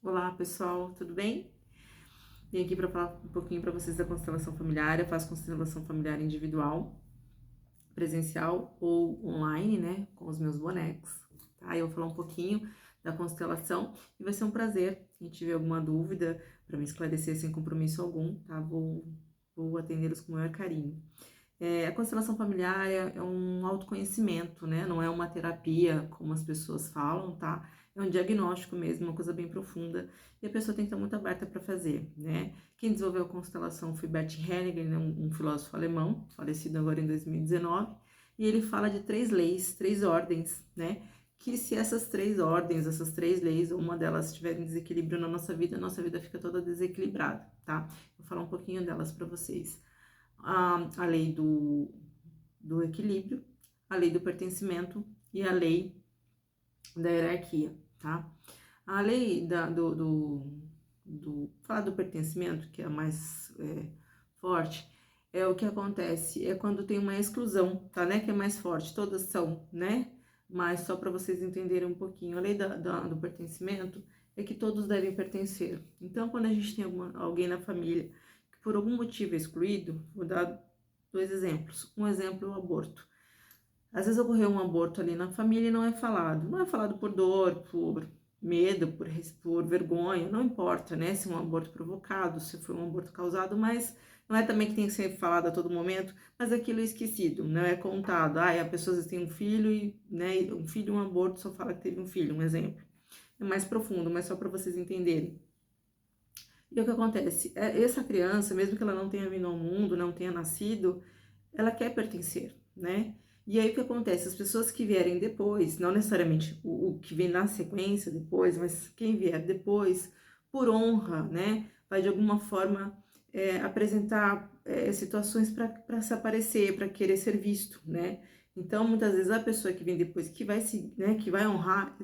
Olá pessoal, tudo bem? Vim aqui para falar um pouquinho para vocês da constelação familiar. Eu faço constelação familiar individual, presencial ou online, né? Com os meus bonecos, tá? Eu vou falar um pouquinho da constelação e vai ser um prazer. Quem tiver alguma dúvida para me esclarecer sem compromisso algum, tá? Vou atendê-los com o maior carinho. A constelação familiar é um autoconhecimento, né? Não é uma terapia, como as pessoas falam, tá? É um diagnóstico mesmo, uma coisa bem profunda, e a pessoa tem que estar muito aberta para fazer, né? Quem desenvolveu a constelação foi Bert Hellinger, né? Um filósofo alemão, falecido agora em 2019, e ele fala de 3 leis, 3 ordens, né? Que se essas 3 ordens, essas 3 leis, ou uma delas estiver em desequilíbrio na nossa vida fica toda desequilibrada, tá? Vou falar um pouquinho delas para vocês. A lei do equilíbrio, a lei do pertencimento e a lei da hierarquia, tá? A lei falar do pertencimento, que é a mais forte, é o que acontece, é quando tem uma exclusão, tá, né, que é mais forte, todas são, né, mas só para vocês entenderem um pouquinho, a lei do pertencimento é que todos devem pertencer. Então, quando a gente tem alguém na família que por algum motivo é excluído, vou dar 2 exemplos. Um exemplo é o aborto. Às vezes ocorreu um aborto ali na família e não é falado. Não é falado por dor, por medo, por vergonha, não importa, né? Se é um aborto provocado, se foi um aborto causado, mas não é também que tem que ser falado a todo momento, mas aquilo é esquecido, não é contado. A pessoa tem um filho e, né, um filho e um aborto só fala que teve um filho, um exemplo. É mais profundo, mas só para vocês entenderem. E o que acontece? Essa criança, mesmo que ela não tenha vindo ao mundo, não tenha nascido, ela quer pertencer, né? E aí o que acontece? As pessoas que vierem depois, não necessariamente o que vem na sequência depois, mas quem vier depois, por honra, né? Vai de alguma forma apresentar situações para se aparecer, para querer ser visto, né? Então, muitas vezes a pessoa que vem depois, que vai se, né, que vai honrar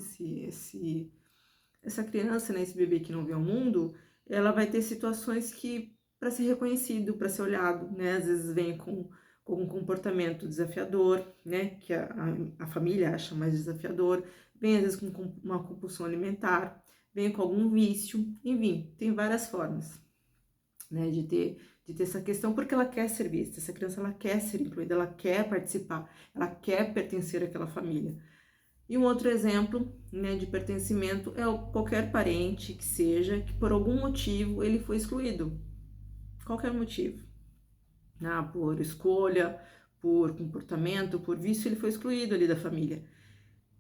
essa criança, né, esse bebê que não vê o mundo, ela vai ter situações que, para ser reconhecido, para ser olhado, né, às vezes vem com um comportamento desafiador, né, que a família acha mais desafiador, vem às vezes com uma compulsão alimentar, vem com algum vício, enfim, tem várias formas, né, de ter essa questão, porque ela quer ser vista, essa criança ela quer ser incluída, ela quer participar, ela quer pertencer àquela família. E um outro exemplo, né, de pertencimento é qualquer parente que seja, que por algum motivo ele foi excluído. Qualquer motivo. Por escolha, por comportamento, por vício, ele foi excluído ali da família.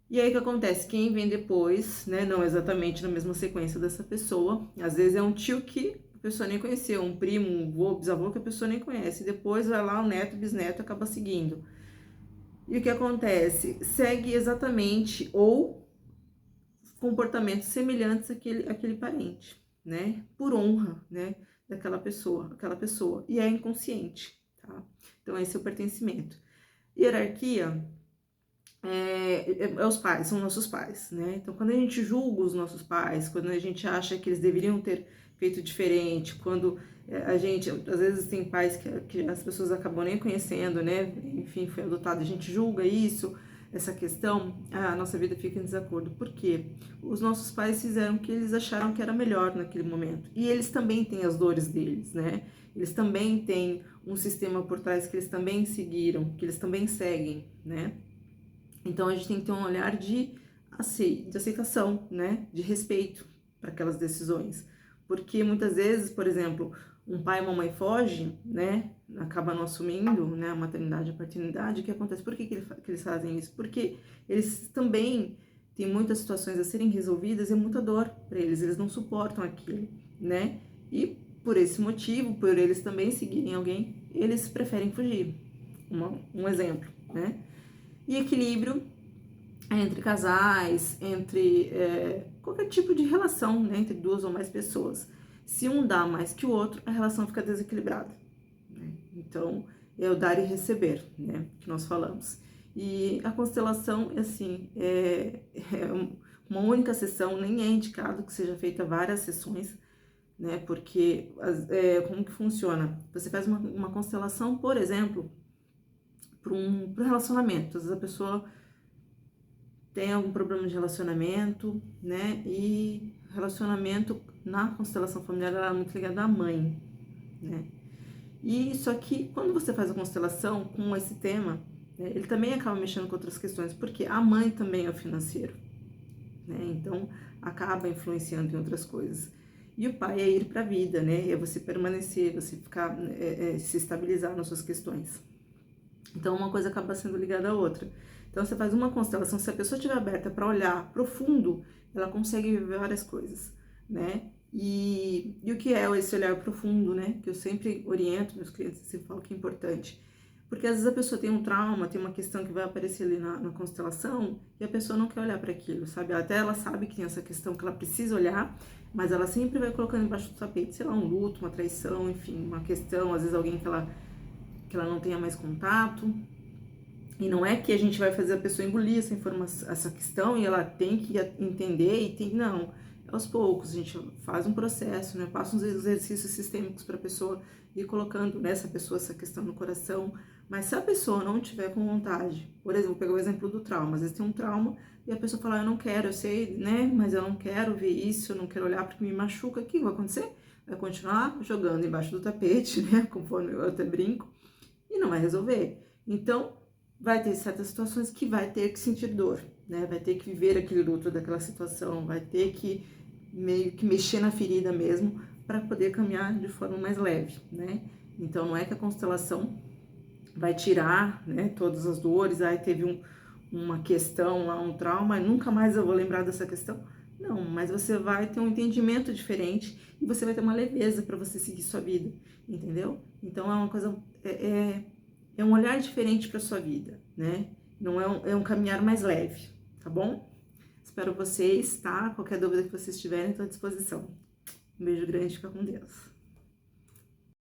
E aí o que acontece? Quem vem depois, né, não exatamente na mesma sequência dessa pessoa, às vezes é um tio que a pessoa nem conheceu, um primo, um avô, bisavô que a pessoa nem conhece. E depois vai lá o neto, bisneto acaba seguindo. E o que acontece? Segue exatamente ou comportamentos semelhantes àquele parente, né? Por honra, né? Daquela pessoa, aquela pessoa. E é inconsciente, tá? Então, esse é o pertencimento. Hierarquia é os pais, são nossos pais, né? Então, quando a gente julga os nossos pais, quando a gente acha que eles deveriam ter feito diferente, quando a gente, às vezes tem pais que as pessoas acabam nem conhecendo, né? Enfim, foi adotado, a gente julga isso, essa questão, a nossa vida fica em desacordo. Por quê? Os nossos pais fizeram o que eles acharam que era melhor naquele momento. E eles também têm as dores deles, né? Eles também têm um sistema por trás que eles também seguiram, que eles também seguem, né? Então a gente tem que ter um olhar de aceitação, né? De respeito para aquelas decisões. Porque muitas vezes, por exemplo, um pai e uma mãe fogem, né? Acaba não assumindo, né? A maternidade e a paternidade. O que acontece? Por que eles fazem isso? Porque eles também têm muitas situações a serem resolvidas e é muita dor para eles não suportam aquilo, né? E por esse motivo, por eles também seguirem alguém, eles preferem fugir. Um exemplo, né? E equilíbrio entre casais, entre qualquer tipo de relação, né, entre 2 ou mais pessoas. Se um dá mais que o outro, a relação fica desequilibrada, né? Então, é o dar e receber, né, que nós falamos. E a constelação, assim, uma única sessão, nem é indicado que seja feita várias sessões, né, porque como que funciona? Você faz uma constelação, por exemplo, para um relacionamento. Às vezes a pessoa tem algum problema de relacionamento, né? E relacionamento na constelação familiar ela é muito ligada à mãe, né? E só que quando você faz a constelação com esse tema, né, ele também acaba mexendo com outras questões, porque a mãe também é o financeiro, né? Então acaba influenciando em outras coisas. E o pai é ir para a vida, né? É você permanecer, você ficar, se estabilizar nas suas questões. Então uma coisa acaba sendo ligada à outra. Então você faz uma constelação, se a pessoa estiver aberta para olhar profundo, ela consegue ver várias coisas, né? E o que é esse olhar profundo, né? Que eu sempre oriento meus clientes, sempre falo que é importante. Porque às vezes a pessoa tem um trauma, tem uma questão que vai aparecer ali na constelação e a pessoa não quer olhar para aquilo, sabe? Até ela sabe que tem essa questão que ela precisa olhar, mas ela sempre vai colocando embaixo do tapete, sei lá, um luto, uma traição, enfim, uma questão, às vezes alguém que ela não tenha mais contato. E não é que a gente vai fazer a pessoa engolir essa informação, essa questão e ela tem que entender e tem, não. Aos poucos, a gente faz um processo, né? Passa uns exercícios sistêmicos para a pessoa ir colocando nessa pessoa essa questão no coração. Mas se a pessoa não tiver com vontade, por exemplo, vou pegar o exemplo do trauma, às vezes tem um trauma e a pessoa fala, eu não quero, eu sei, né? Mas eu não quero ver isso, eu não quero olhar porque me machuca. O que vai acontecer? Vai continuar jogando embaixo do tapete, né? Conforme eu até brinco, e não vai resolver. Então, vai ter certas situações que vai ter que sentir dor, né? Vai ter que viver aquele luto daquela situação, vai ter que meio que mexer na ferida mesmo para poder caminhar de forma mais leve, né? Então não é que a constelação vai tirar, né, todas as dores, aí teve uma questão lá, um trauma, e nunca mais eu vou lembrar dessa questão. Não, mas você vai ter um entendimento diferente e você vai ter uma leveza para você seguir sua vida, entendeu? Então é uma coisa, é um olhar diferente para sua vida, né? Não é um caminhar mais leve, tá bom? Espero vocês, tá? Qualquer dúvida que vocês tiverem, estou à disposição. Um beijo grande, fica com Deus.